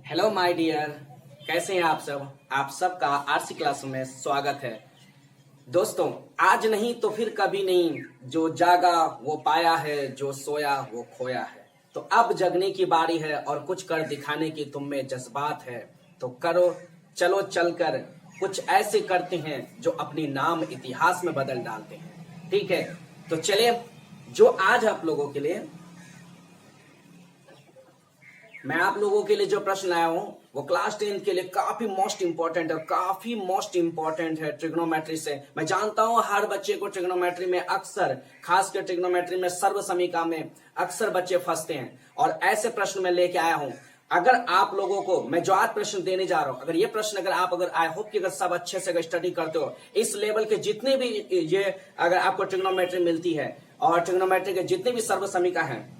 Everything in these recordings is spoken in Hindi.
हेलो माय डियर, कैसे हैं आप सब। आप सबका आरसी क्लास में स्वागत है। दोस्तों, आज नहीं तो फिर कभी नहीं, जो जागा वो पाया है, जो सोया वो खोया है। तो अब जगने की बारी है और कुछ कर दिखाने की तुम में जज्बात है। तो करो, चलो चलकर कुछ ऐसे करते हैं जो अपनी नाम इतिहास में बदल डालते हैं। ठीक है, तो चलिए, जो आज आप लोगों के लिए मैं आप लोगों के लिए जो प्रश्न लाया हूं वो क्लास 10 के लिए काफी मोस्ट इंपॉर्टेंट है, काफी मोस्ट इंपॉर्टेंट है। ट्रिग्नोमेट्री से मैं जानता हूं हर बच्चे को ट्रिग्नोमेट्री में अक्सर, खासकर ट्रिग्नोमेट्री में सर्व समीकरण में अक्सर बच्चे फंसते हैं और ऐसे प्रश्न मैं लेके आया हूं। अगर आप लोगों को मैं जो आज प्रश्न देने जा रहा हूं, अगर ये प्रश्न अगर आई होप कि अगर सब अच्छे से स्टडी करते हो, इस लेवल के जितने भी ये अगर आपको ट्रिग्नोमेट्री मिलती है और ट्रिग्नोमेट्री के जितने भी सर्व समीकरण है,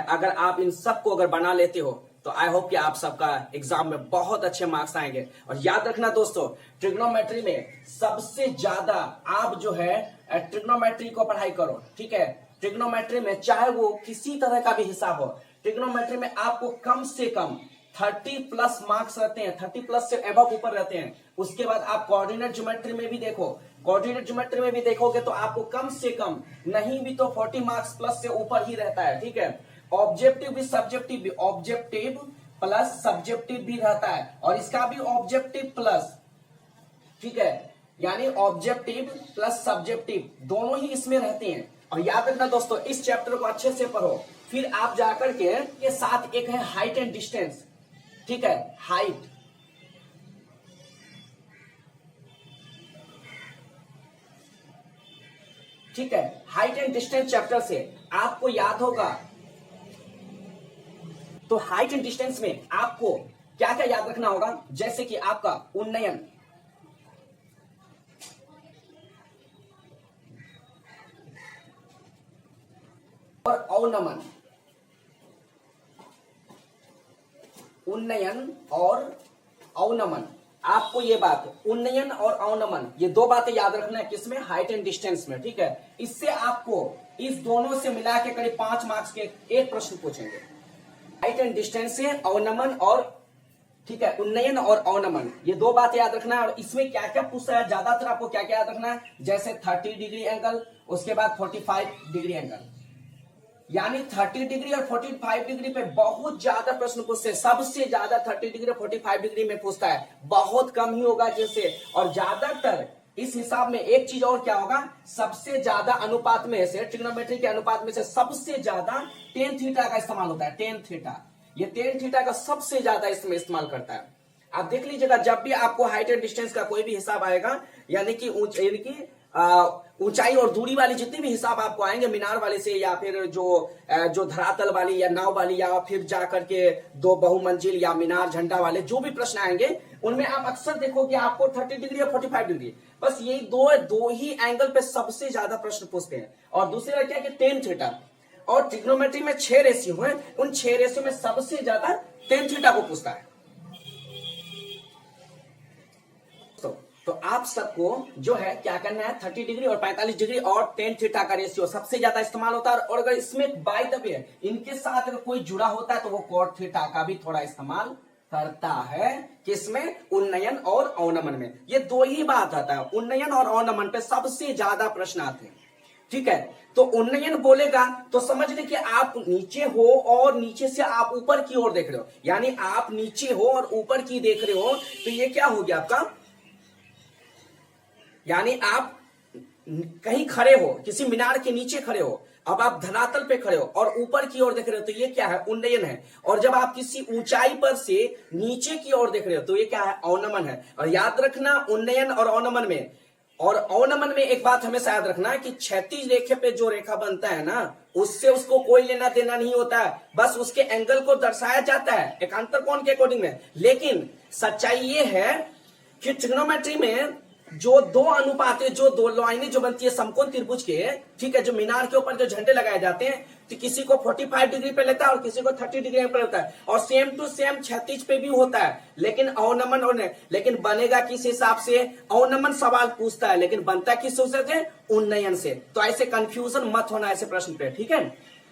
अगर आप इन सबको अगर बना लेते हो तो आई होप कि आप सबका एग्जाम में बहुत अच्छे मार्क्स आएंगे। और याद रखना दोस्तों, ट्रिग्नोमेट्री में सबसे ज्यादा आप जो है ट्रिग्नोमेट्री को पढ़ाई करो। ठीक है, ट्रिग्नोमेट्री में चाहे वो किसी तरह का भी हिसाब हो, ट्रिग्नोमेट्री में आपको कम से कम 30 प्लस मार्क्स रहते हैं, 30 प्लस से एबव ऊपर रहते हैं। उसके बाद आप कोऑर्डिनेट ज्योमेट्री में भी देखो, कोऑर्डिनेट ज्योमेट्री में भी देखोगे तो आपको कम से कम नहीं भी तो 40 मार्क्स प्लस से ऊपर ही रहता है। ठीक है, ऑब्जेक्टिव भी सब्जेक्टिव भी, ऑब्जेक्टिव प्लस सब्जेक्टिव भी रहता है और इसका भी ऑब्जेक्टिव प्लस। ठीक है, यानी ऑब्जेक्टिव प्लस सब्जेक्टिव दोनों ही इसमें रहते हैं। और याद रखना दोस्तों, इस चैप्टर को अच्छे से पढ़ो, फिर आप जाकर के साथ एक है हाइट एंड डिस्टेंस। ठीक है, हाइट, ठीक है, हाइट एंड डिस्टेंस चैप्टर से आपको याद होगा। तो हाइट एंड डिस्टेंस में आपको क्या क्या याद रखना होगा, जैसे कि आपका उन्नयन, और अवनमन, उन्नयन और अवनमन। आपको ये बात, उन्नयन और अवनमन, ये दो बातें याद रखना है किसमें, हाइट एंड डिस्टेंस में। ठीक है, इससे आपको इस दोनों से मिला के करीब 5 मार्क्स के एक प्रश्न पूछेंगे। हाइट एंड डिस्टेंस से अवनमन और, ठीक है, उन्नयन और अवनमन, ये दो बातें याद रखना है। और इसमें क्या क्या पूछता है, ज्यादातर आपको क्या क्या याद रखना है, जैसे 30 डिग्री एंगल, उसके बाद 45 डिग्री एंगल, यानी 30 डिग्री और 45 डिग्री पे बहुत ज्यादा प्रश्न पूछते हैं। सबसे ज्यादा 30 डिग्री और 45 डिग्री में पूछता है, बहुत कम ही होगा जैसे। और ज्यादातर इस हिसाब में एक चीज और क्या होगा, सबसे ज्यादा अनुपात में से, ट्रिग्नोमेट्री के अनुपात में से सबसे ज्यादा टेन थीटा का इस्तेमाल होता है। टेन थीटा, ये टेन थीटा का सबसे ज्यादा इसमें इस्तेमाल करता है। आप देख लीजिएगा, जब भी आपको हाइट एंड डिस्टेंस का कोई भी हिसाब आएगा, यानी कि ऊंचाई और दूरी वाली जितने भी हिसाब आपको आएंगे, मीनार वाले से या फिर जो धरातल वाली या नाव वाली या फिर जाकर के दो बहुमंजिल या मीनार झंडा वाले जो भी प्रश्न आएंगे, उनमें आप अक्सर देखोगे आपको 30 डिग्री और 45 डिग्री, बस ये दो ही एंगल पे सबसे ज्यादा प्रश्न पूछते हैं। और दूसरा क्या कि टेन थीटा, और ट्रिग्नोमेट्री में 6 रेशियो है, उन 6 रेशियो में सबसे ज्यादा टेन थीटा को पूछता है। तो आप सबको जो है क्या करना है, 30 डिग्री और 45 डिग्री और टेन थीटा का रेशियो सबसे ज्यादा इस्तेमाल होता है। और अगर इसमें बाय द वे इनके साथ अगर कोई जुड़ा होता है तो वो कॉट थीटा का भी थोड़ा इस्तेमाल करता है। किसमें, उन्नयन और अवनमन में। ये दो ही बात आता है, उन्नयन और अवनमन पे सबसे ज्यादा प्रश्न आते हैं। ठीक है, तो उन्नयन बोलेगा तो समझ ले कि आप नीचे हो और नीचे से आप ऊपर की ओर देख रहे हो, यानी आप नीचे हो और ऊपर की देख रहे हो, तो ये क्या हो गया आपका, यानी आप कहीं खड़े हो, किसी मीनार के नीचे खड़े हो, अब आप धरातल पे खड़े हो और ऊपर की ओर देख रहे हो, तो ये क्या है, उन्नयन है। और जब आप किसी ऊंचाई पर से नीचे की ओर देख रहे हो तो ये क्या है, अवनमन है। और याद रखना, उन्नयन और अवनमन में, और अवनमन में एक बात हमेशा याद रखना कि क्षैतिज रेखे पे जो रेखा बनता है ना, उससे उसको कोई लेना देना नहीं होता है, बस उसके एंगल को दर्शाया जाता है एकांतर कोण के अकॉर्डिंग में। लेकिन सच्चाई ये है कि ट्रिग्नोमेट्री में जो दो अनुपात है, जो दो लाइनें जो बनती है समकोण त्रिभुज के, ठीक है, जो मीनार के ऊपर जो झंडे लगाए जाते हैं, तो किसी को 45 डिग्री पे लेता है और किसी को 30 डिग्री पे लेता है, और सेम टू सेम क्षैतिज पे भी होता है। लेकिन अवनमन और लेकिन बनेगा किस हिसाब से, अवनमन सवाल पूछता है लेकिन बनता किस से, उन्नयन से। तो ऐसे कंफ्यूजन मत होना ऐसे प्रश्न पे। ठीक है,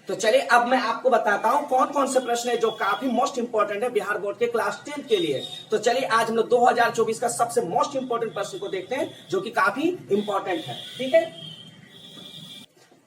तो चलिए अब मैं आपको बताता हूं कौन कौन से प्रश्न है जो काफी मोस्ट इंपॉर्टेंट है बिहार बोर्ड के क्लास 10 के लिए। तो चलिए आज हम लोग 2024 का सबसे मोस्ट इंपॉर्टेंट प्रश्न को देखते हैं जो कि काफी इंपॉर्टेंट है। ठीक है,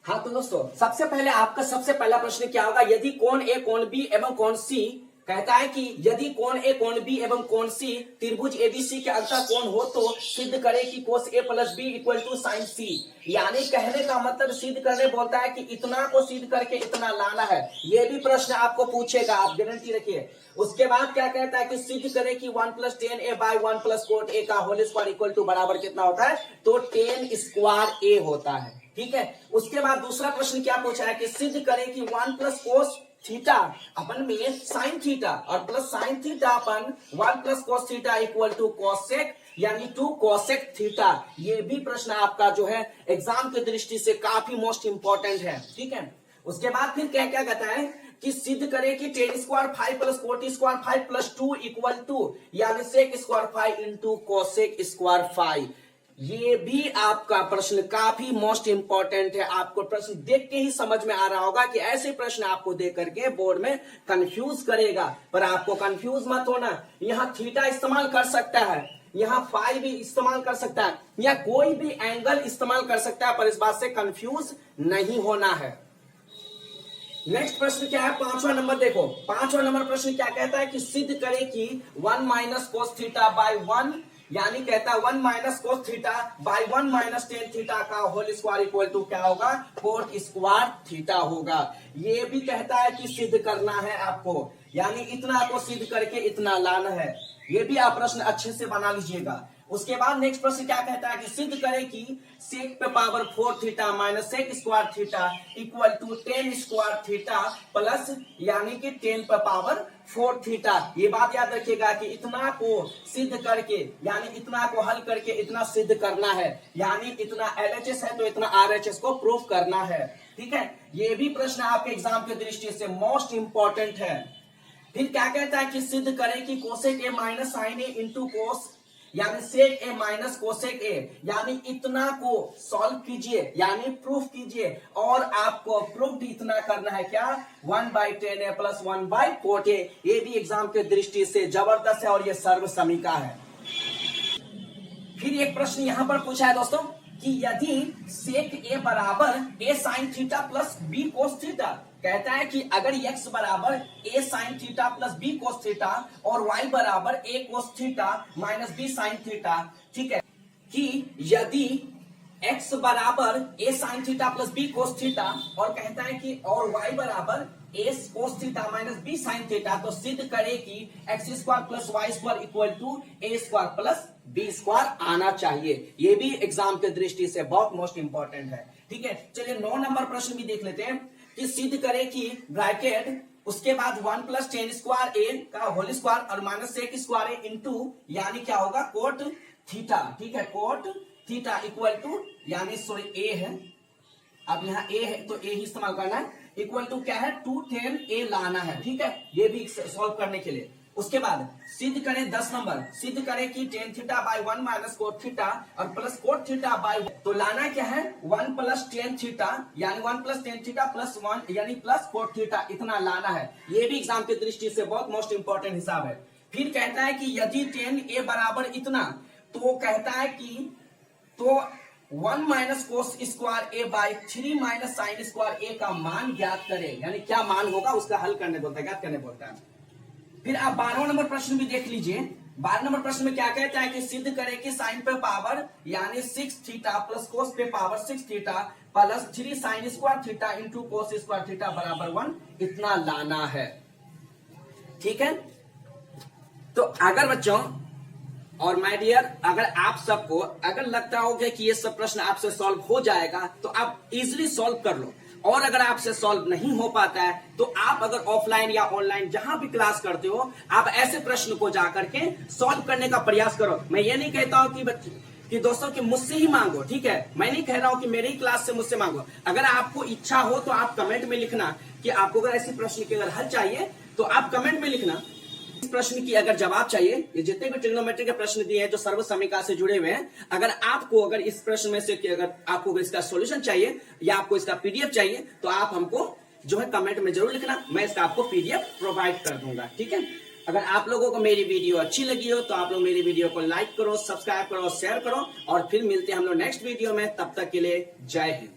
हाँ तो दोस्तों सबसे पहले आपका सबसे पहला प्रश्न क्या होगा, यदि कोण ए कोण बी एवं कोण सी, कहता है कि यदि कोण ए कोण बी एवं कोण सी त्रिभुज एबीसी के अंतः कोण हो तो सिद्ध करे कि cos A plus B equal to sine C. यानी कहने का मतलब सिद्ध करने बोलता है कि इतना को सिद्ध करके इतना लाना है। ये भी प्रश्न आपको पूछेगा, आप गारंटी रखिए। उसके बाद क्या कहता है कि सिद्ध करे कि 1 + 10a बाय 1 + कोट ए का होल स्क्वायर इक्वल टू बराबर कितना होता है, तो 10 स्क्वायर ए होता है। ठीक है, उसके बाद दूसरा प्रश्न क्या पूछा है कि सिद्ध करे कि 1 + कोस थीटा अपन में साइन थीटा और plus sine theta upon 1 + cos theta equal to cosec यानी 2 कोसेक थीटा। ये भी प्रश्न आपका जो है एग्जाम की दृष्टि से काफी मोस्ट इंपॉर्टेंट है। ठीक है, उसके बाद फिर क्या क्या कहता है कि सिद्ध करे कि tan square 5 + cot square 5 + 2 equal to यानी sec square 5 into cosec square 5। ये भी आपका प्रश्न काफी मोस्ट इंपॉर्टेंट है। आपको प्रश्न देख के ही समझ में आ रहा होगा कि ऐसे प्रश्न आपको देख करके बोर्ड में कंफ्यूज करेगा, पर आपको कंफ्यूज मत होना। यहाँ थीटा इस्तेमाल कर सकता है, यहाँ फाई भी इस्तेमाल कर सकता है, या कोई भी एंगल इस्तेमाल कर सकता है, पर इस बात से कंफ्यूज नहीं होना है। नेक्स्ट प्रश्न क्या है, 5वां नंबर देखो। 5वां नंबर प्रश्न क्या कहता है कि सिद्ध करे कि 1 - कोस थीटा बाय 1 यानी कहता है 1 - cos theta by 1 - tan theta का होल स्क्वायर इक्वल टू क्या होगा, कोट स्क्वायर थीटा होगा। ये भी कहता है कि सिद्ध करना है आपको, यानी इतना को सिद्ध करके इतना लाना है। ये भी आप प्रश्न अच्छे से बना लीजिएगा। उसके बाद नेक्स्ट प्रश्न क्या कहता है कि सिद्ध करे कि सेक पे power 4 theta minus sec square theta equal to 10 square theta plus यानी कि 10 पे पावर 4 थीटा। ये बात याद रखिएगा कि इतना को सिद्ध करके यानी इतना को हल करके इतना सिद्ध करना है, यानी इतना LHS है तो इतना RHS को प्रूफ करना है। ठीक है, ये भी प्रश्न आपके एग्जाम की दृष्टि से मोस्ट इंपॉर्टेंट है। फिर क्या कहता है कि सिद्ध करें कि cosec A minus sine A into cos यानी सेक ए माइनस कोसेक ए, यानी इतना को सॉल्व कीजिए यानी प्रूफ कीजिए, और आपको प्रूफ इतना करना है क्या, 1/10a + 1/कोट ए। ये भी एग्जाम के दृष्टि से जबरदस्त है और ये सर्व समीका है। फिर एक प्रश्न यहां पर पूछा है दोस्तों कि यदि सेक ए बराबर a sin theta plus b cos theta, कहता है कि अगर x बराबर a sin theta plus b cos theta और y बराबर a cos theta minus b sin theta, ठीक है, कि यदि x बराबर a sin theta plus b cos theta और कहता है कि और y बराबर a cos theta minus b sin theta, तो सिद्ध करे कि x² + y² equal to a² plus b² आना चाहिए। ये भी एग्जाम के दृष्टि से बहुत मोस्ट इंपॉर्टेंट है। ठीक है, चलिए 9 नंबर प्रश्न भी देख लेते हैं कि सिद्ध करे कि ब्रैकेट उसके बाद 1 + tan स्क्वायर ए का होल स्क्वायर और माइनस सेक स्क्वायर ए इंटू यानी क्या होगा कोट थीटा। ठीक है, कोट थीटा इक्वल टू यानी सॉरी ए है, अब यहाँ ए है तो ए ही इस्तेमाल करना है, इक्वल टू क्या है 2 tan a लाना है। ठीक है, ये भी सॉल्व करने के लिए। उसके बाद सिद्ध करें 10 नंबर, सिद्ध करें कि tan theta by 1 - cot theta और प्लस कोट थीटा बाय, तो लाना क्या है 1 + tan थीटा यानी 1 + tan थीटा प्लस 1 यानी प्लस कोट थीटा, इतना लाना है। ये भी एग्जाम की दृष्टि से बहुत मोस्ट इंपॉर्टेंट हिसाब है। फिर कहता है कि यदि tan a बराबर इतना, तो कहता है कि तो 1 - कोस स्क्वायर ए बाय 3 - साइन स्क्वायर ए का मान ज्ञात करें, यानी क्या मान होगा उसका हल करने बोलता है, ज्ञात करने बोलता है। फिर आप 12वां नंबर प्रश्न भी देख लीजिए। 12 नंबर प्रश्न में क्या कहता है कि सिद्ध करें कि साइन पे पावर यानी 6 थीटा प्लस कोस पे power 6 theta plus 3 sine square theta into cos square theta बराबर 1, इतना लाना है। ठीक है, तो अगर बच्चों और माय डियर, अगर आप सबको अगर लगता होगा कि ये सब प्रश्न आपसे सॉल्व हो जाएगा तो आप इजीली सॉल्व कर लो, और अगर आपसे सॉल्व नहीं हो पाता है तो आप अगर ऑफलाइन या ऑनलाइन जहां भी क्लास करते हो आप ऐसे प्रश्न को जाकर के सॉल्व करने का प्रयास करो। मैं ये नहीं कहता हूं कि दोस्तों कि मुझसे ही मांगो, ठीक है, मैं नहीं कह रहा हूं कि मेरी क्लास से मुझसे मांगो। अगर आपको इच्छा हो तो आप कमेंट में लिखना कि आपको अगर ऐसी प्रश्न की अगर हल चाहिए तो आप कमेंट में लिखना। इस प्रश्न की अगर जवाब चाहिए, ये जितने भी ट्रिग्नोमेट्री के प्रश्न दिए हैं जो सर्व समीकरण से जुड़े हुए हैं, अगर इस प्रश्न में से अगर आपको इसका सॉल्यूशन चाहिए या आपको इसका PDF चाहिए तो आप हमको जो है कमेंट में जरूर लिखना, मैं इसका आपको पीडीएफ प्रोवाइड कर दूंगा। ठीक है, अगर आप लोगों को मेरी वीडियो अच्छी लगी हो तो आप लोग मेरी वीडियो को लाइक करो, सब्सक्राइब करो, शेयर करो, और फिर मिलते हैं हम लोग नेक्स्ट वीडियो में। तब तक के लिए जय हिंद।